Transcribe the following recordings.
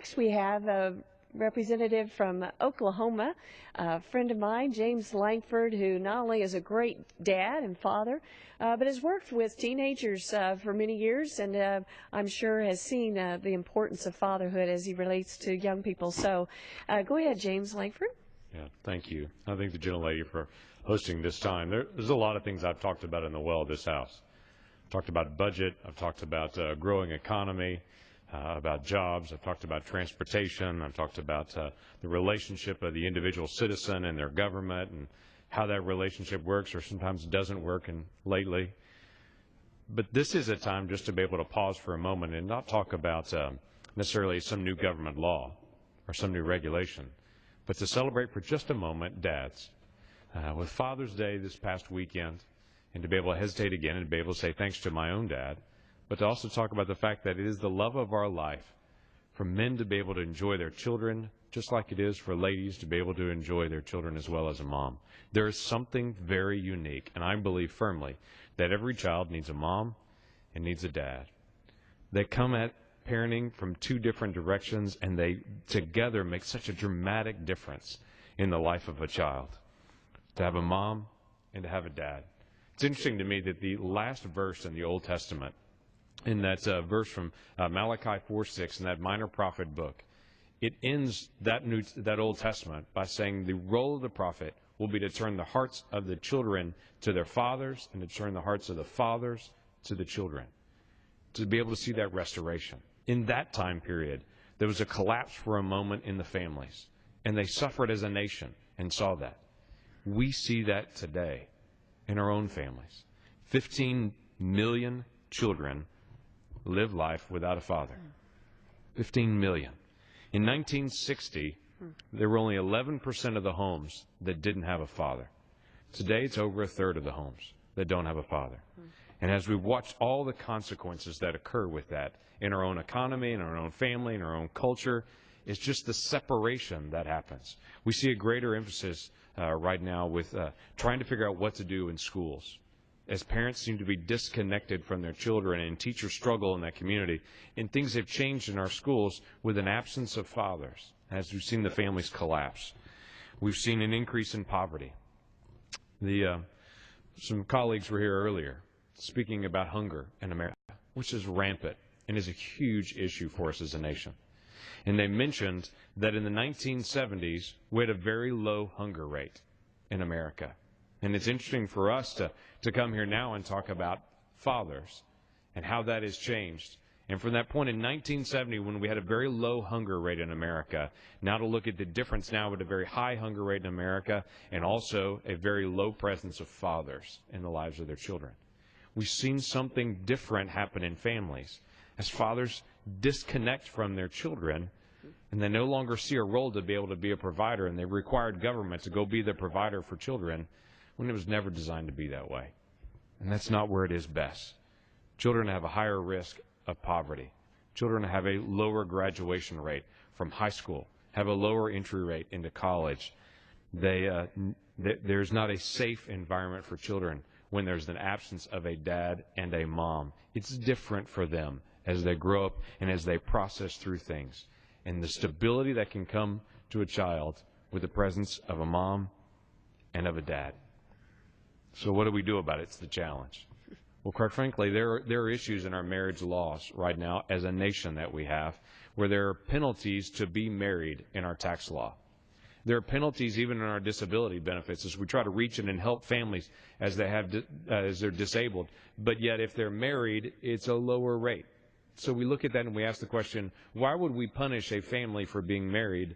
Next, we have a representative from Oklahoma, a friend of mine, James Lankford, who not only is a great dad and father, but has worked with teenagers for many years, and I'm sure has seen the importance of fatherhood as he relates to young people. So go ahead, James Lankford. Yeah, thank you. I thank the gentlelady for hosting this time. There's a lot of things I've talked about in the well of this house. I've talked about budget. I've talked about growing economy, about jobs. I've talked about transportation. I've talked about the relationship of the individual citizen and their government and how that relationship works or sometimes doesn't work and lately. But this is a time just to be able to pause for a moment and not talk about necessarily some new government law or some new regulation, but to celebrate for just a moment dads. With Father's Day this past weekend, and to be able to hesitate again and to be able to say thanks to my own dad, but to also talk about the fact that it is the love of our life for men to be able to enjoy their children, just like it is for ladies to be able to enjoy their children as well as a mom. There is something very unique, and I believe firmly that every child needs a mom and needs a dad. They come at parenting from two different directions, and they together make such a dramatic difference in the life of a child. To have a mom and to have a dad. It's interesting to me that the last verse in the Old Testament, in that verse from Malachi 4:6 in that minor prophet book, it ends that Old Testament by saying the role of the prophet will be to turn the hearts of the children to their fathers and to turn the hearts of the fathers to the children, to be able to see that restoration. In that time period, there was a collapse for a moment in the families, and they suffered as a nation and saw that. We see that today in our own families. 15 million children live life without a father. 15 million. In 1960, there were only 11% of the homes that didn't have a father. Today, it's over a third of the homes that don't have a father. And as we watch all the consequences that occur with that in our own economy, in our own family, in our own culture, it's just the separation that happens. We see a greater emphasis right now with trying to figure out what to do in schools, as parents seem to be disconnected from their children and teachers struggle in that community. And things have changed in our schools with an absence of fathers, as we've seen the families collapse. We've seen an increase in poverty. Some colleagues were here earlier speaking about hunger in America, which is rampant and is a huge issue for us as a nation. And they mentioned that in the 1970s, we had a very low hunger rate in America. And it's interesting for us to come here now and talk about fathers and how that has changed. And from that point in 1970, when we had a very low hunger rate in America, now to look at the difference now with a very high hunger rate in America and also a very low presence of fathers in the lives of their children. We've seen something different happen in families as fathers disconnect from their children, and they no longer see a role to be able to be a provider, and they required government to go be the provider for children when it was never designed to be that way. And that's not where it is best. Children have a higher risk of poverty. Children have a lower graduation rate from high school, have a lower entry rate into college. There's not a safe environment for children when there's an absence of a dad and a mom. It's different for them as they grow up and as they process through things. And the stability that can come to a child with the presence of a mom and of a dad. So what do we do about it? It's the challenge. Well, quite frankly, there are issues in our marriage laws right now as a nation that we have where there are penalties to be married in our tax law. There are penalties even in our disability benefits as we try to reach in and help families as they're disabled. But yet if they're married, it's a lower rate. So we look at that and we ask the question, why would we punish a family for being married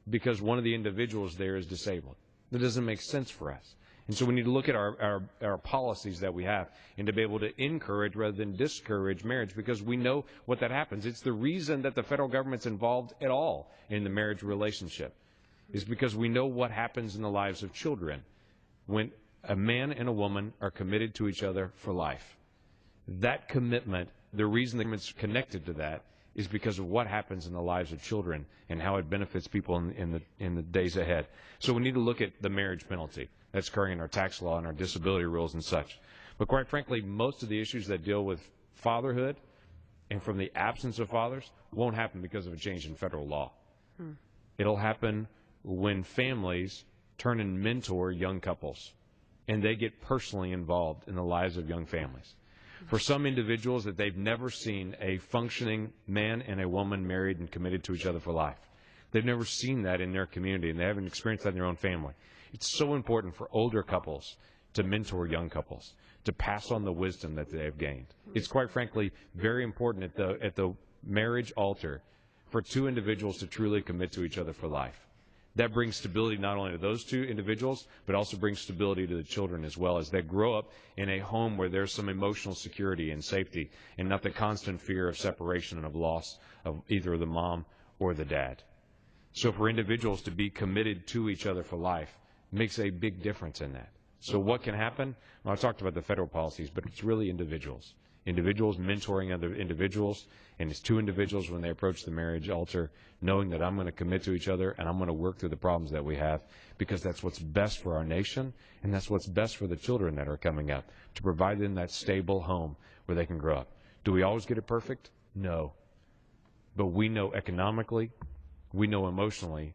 because one of the individuals there is disabled? That doesn't make sense for us. And so we need to look at our policies that we have and to be able to encourage rather than discourage marriage, because we know what that happens. It's the reason that the federal government's involved at all in the marriage relationship is because we know what happens in the lives of children when a man and a woman are committed to each other for life. That commitment, the reason the government's connected to that is because of what happens in the lives of children and how it benefits people in the days ahead. So we need to look at the marriage penalty that's occurring in our tax law and our disability rules and such. But quite frankly, most of the issues that deal with fatherhood and from the absence of fathers won't happen because of a change in federal law. It'll happen when families turn and mentor young couples, and they get personally involved in the lives of young families. For some individuals that they've never seen a functioning man and a woman married and committed to each other for life. They've never seen that in their community, and they haven't experienced that in their own family. It's so important for older couples to mentor young couples, to pass on the wisdom that they have gained. It's quite frankly very important at the marriage altar for two individuals to truly commit to each other for life. That brings stability not only to those two individuals, but also brings stability to the children as well, as they grow up in a home where there's some emotional security and safety, and not the constant fear of separation and of loss of either the mom or the dad. So for individuals to be committed to each other for life makes a big difference in that. So what can happen? Well, I talked about the federal policies, but it's really individuals. Individuals mentoring other individuals, and it's two individuals when they approach the marriage altar, knowing that I'm going to commit to each other and I'm going to work through the problems that we have, because that's what's best for our nation, and that's what's best for the children that are coming up, to provide them that stable home where they can grow up. Do we always get it perfect? No. But we know economically, we know emotionally,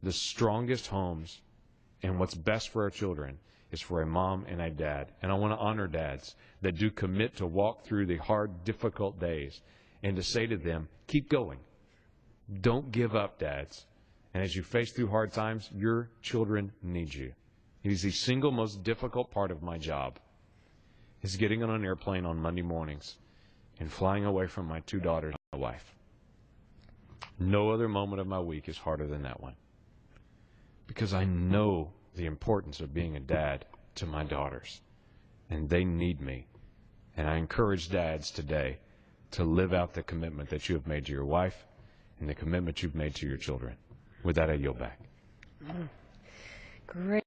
the strongest homes and what's best for our children is for a mom and a dad. And I want to honor dads that do commit to walk through the hard, difficult days and to say to them, keep going. Don't give up, dads. And as you face through hard times, your children need you. It is the single most difficult part of my job, is getting on an airplane on Monday mornings and flying away from my two daughters and my wife. No other moment of my week is harder than that one, because I know the importance of being a dad to my daughters, and they need me. And I encourage dads today to live out the commitment that you have made to your wife and the commitment you've made to your children. With that, I yield back. Great.